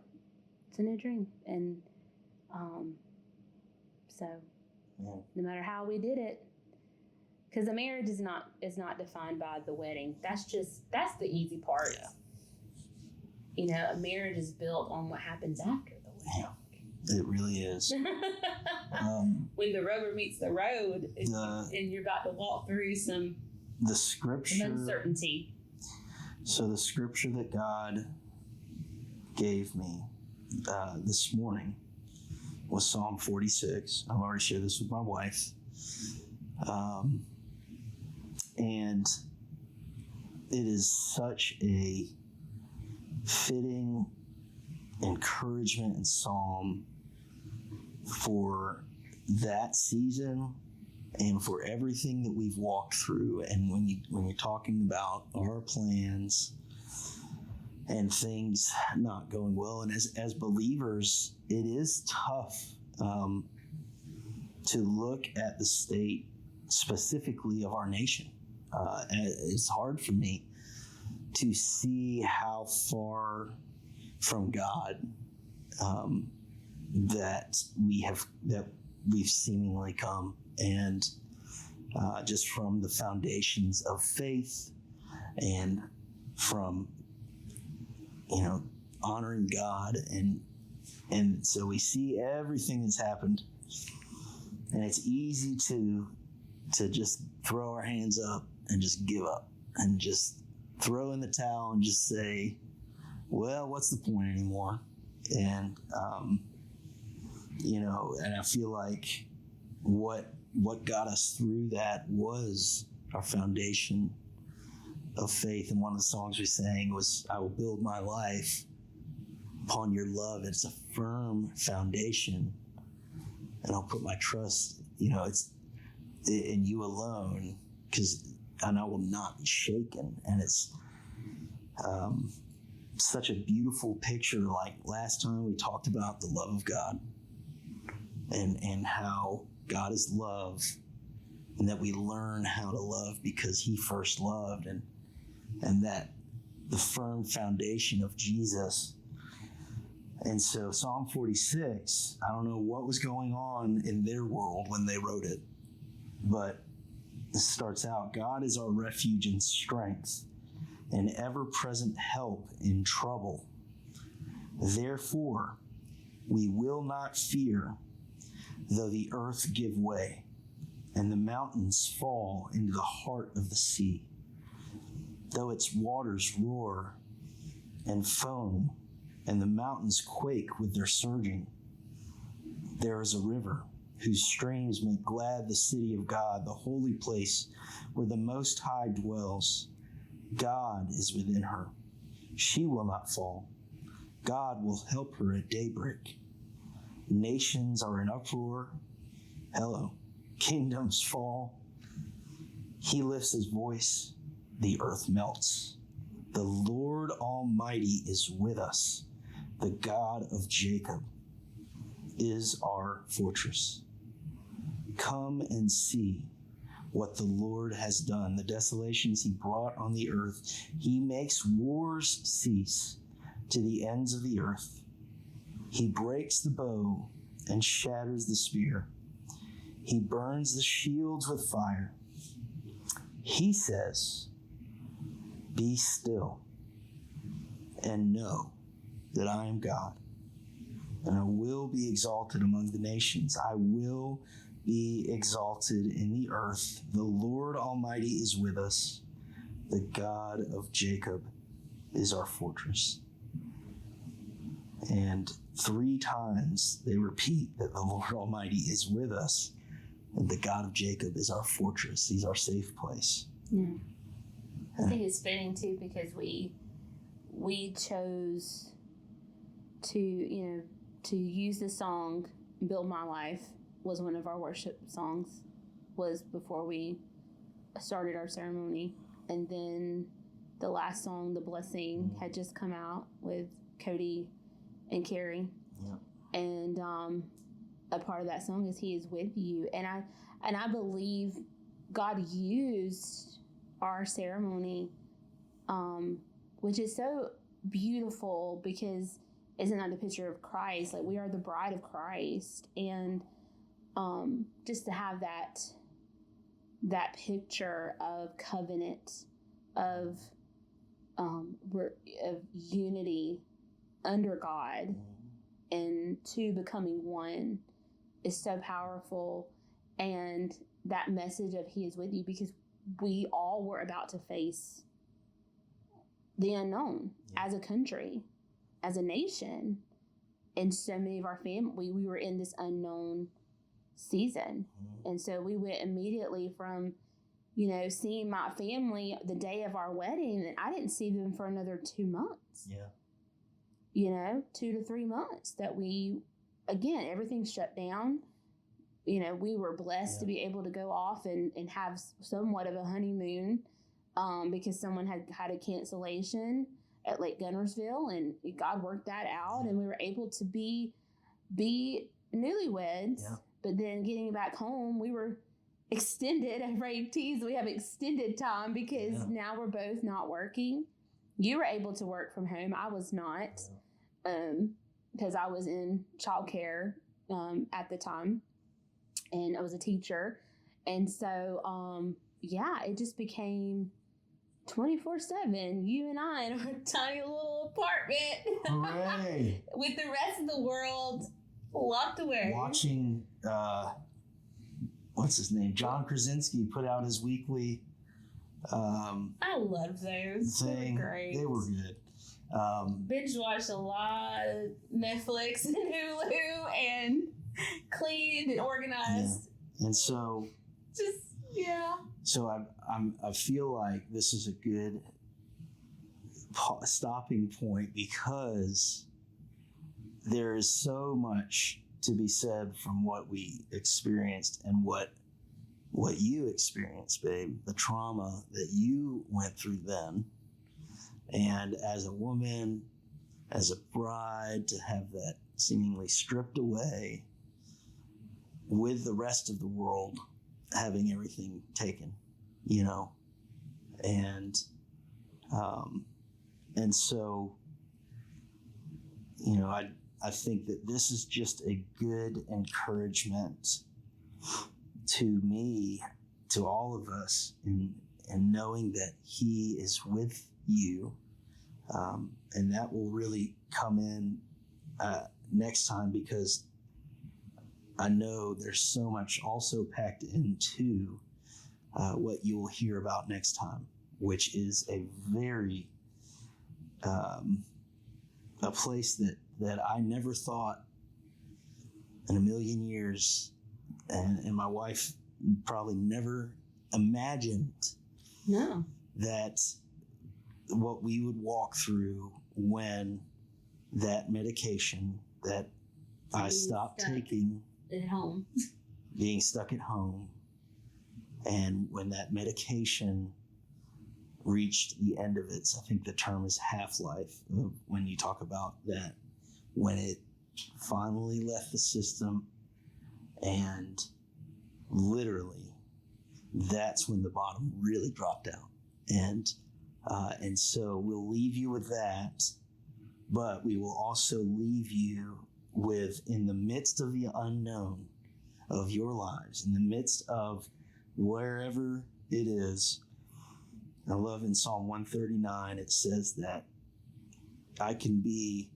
It's a new dream. And so no matter how we did it, because the marriage is not defined by the wedding. That's the easy part. Yeah. You know, a marriage is built on what happens after the wedding. Yeah, it really is. When the rubber meets the road, and you're about to walk through some uncertainty. So the scripture that God gave me this morning was Psalm 46. I've already shared this with my wife. And it is such a fitting encouragement and psalm for that season and for everything that we've walked through. And when you're talking about our plans and things not going well, and as believers, it is tough to look at the state specifically of our nation. It's hard for me to see how far from God that we've seemingly come, and just from the foundations of faith and from honoring God, and so we see everything that's happened, and it's easy to just throw our hands up and just give up and just throw in the towel and just say, well, what's the point anymore? And and I feel like what got us through that was our foundation of faith. And one of the songs we sang was, I will build my life upon your love. It's a firm foundation, and I'll put my trust, it's in you alone, and I will not be shaken. And it's such a beautiful picture. Like last time we talked about the love of God and how God is love, and that we learn how to love because he first loved, and that the firm foundation of Jesus. And so Psalm 46, I don't know what was going on in their world when they wrote it, but it starts out, God is our refuge and strength, an ever-present help in trouble. Therefore, we will not fear, though the earth give way, and the mountains fall into the heart of the sea. Though its waters roar and foam, and the mountains quake with their surging, there is a river whose streams make glad the city of God, the holy place where the Most High dwells. God is within her. She will not fall. God will help her at daybreak. Nations are in uproar. Hello. Kingdoms fall. He lifts his voice. The earth melts. The Lord Almighty is with us. The God of Jacob is our fortress. Come and see what the Lord has done, the desolations he brought on the earth. He makes wars cease to the ends of the earth. He breaks the bow and shatters the spear. He burns the shields with fire. He says, be still and know that I am God, and I will be exalted among the nations. I will be exalted in the earth. The Lord Almighty is with us. The God of Jacob is our fortress. And 3 times they repeat that the Lord Almighty is with us, and the God of Jacob is our fortress. He's our safe place. Yeah. I think it's fitting too, because we chose to use the song "Build My Life" was one of our worship songs, was before we started our ceremony. And then the last song, "The Blessing," had just come out with Cody and Carrie. Yeah. And a part of that song is "He is with you." And I believe God used our ceremony, which is so beautiful, because isn't that the picture of Christ? Like, we are the bride of Christ. And just to have that picture of covenant, of unity under God, and 2 becoming one, is so powerful. And that message of He is with you, because we all were about to face the unknown as a country, as a nation. And so many of our family, we were in this unknown season. And so we went immediately from, seeing my family the day of our wedding, and I didn't see them for another 2 months. Yeah. 2 to 3 months that everything shut down. We were blessed to be able to go off and have somewhat of a honeymoon, because someone had a cancellation at Lake Gunnersville, and God worked that out, and we were able to be newlyweds. Yeah. But then getting back home, we were extended. I tease, we have extended time, because now we're both not working. You were able to work from home. I was not, because I was in childcare at the time, and I was a teacher. And so, it just became 24/7, you and I in our tiny little apartment. Hooray. With the rest of the world locked away. Watching, what's his name? John Krasinski put out his weekly I loved those. They were great. They were good. Binge watched a lot of Netflix and Hulu, and cleaned and organized. Yeah. And so So I feel like this is a good stopping point, because there is so much to be said from what we experienced and what you experienced, babe, the trauma that you went through then. And as a woman, as a bride, to have that seemingly stripped away, with the rest of the world having everything taken, and so, I think that this is just a good encouragement to me, to all of us, in knowing that He is with you, and that will really come in next time, because I know there's so much also packed into what you will hear about next time, which is a very a place that I never thought in a million years, and my wife probably never imagined that what we would walk through when that medication that I stopped taking at home. being stuck at home. And when that medication reached the end of its, I think the term is half-life, when you talk about that, when it finally left the system, and literally that's when the bottom really dropped out. And so we'll leave you with that, but we will also leave you with, in the midst of the unknown of your lives, in the midst of wherever it is. I love in Psalm 139, it says that I can be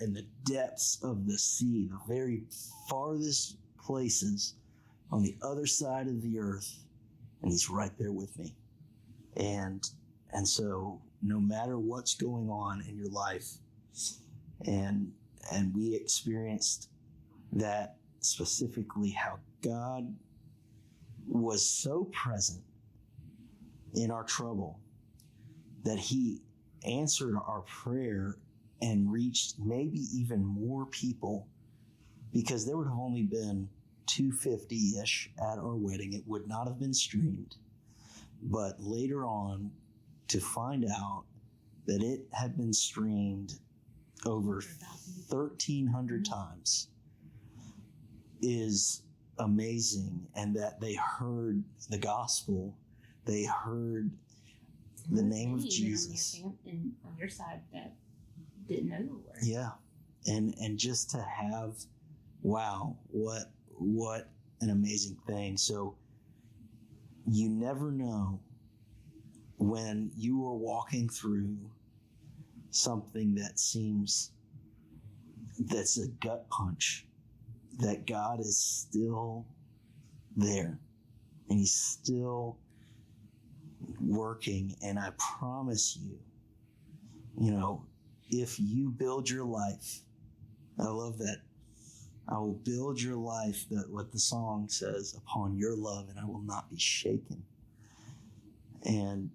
in the depths of the sea, the very farthest places on the other side of the earth, and he's right there with me. And so no matter what's going on in your life, and we experienced that specifically, how God was so present in our trouble that he answered our prayer and reached maybe even more people, because there would have only been 250-ish at our wedding. It would not have been streamed. But later on, to find out that it had been streamed over 1,300 times is amazing. And that they heard the gospel, they heard the name of Jesus. On your side that didn't know the Lord. Yeah. And just to have, wow, what an amazing thing. So you never know when you are walking through something that's a gut punch, that God is still there and he's still working. And I promise you, if you build your life, I love that. I will build your life, that what the song says, upon your love, and I will not be shaken. And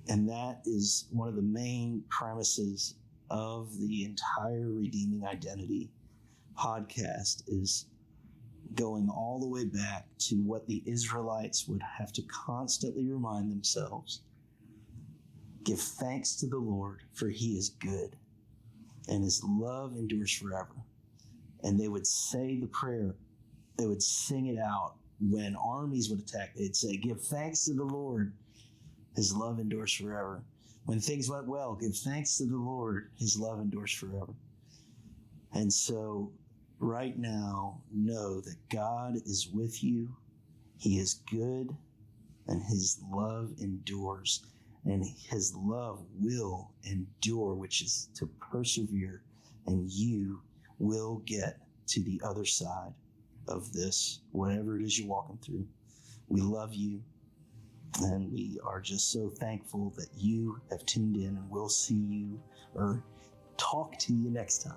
that is one of the main premises of the entire Redeeming Identity podcast, is going all the way back to what the Israelites would have to constantly remind themselves. Give thanks to the Lord, for he is good, and his love endures forever. And they would say the prayer, they would sing it out when armies would attack. They'd say, give thanks to the Lord, his love endures forever. When things went well, give thanks to the Lord, his love endures forever. And so right now, know that God is with you. He is good, and his love endures, and his love will endure, which is to persevere, and you will get to the other side of this, whatever it is you're walking through. We love you, and we are just so thankful that you have tuned in, and we'll see you or talk to you next time.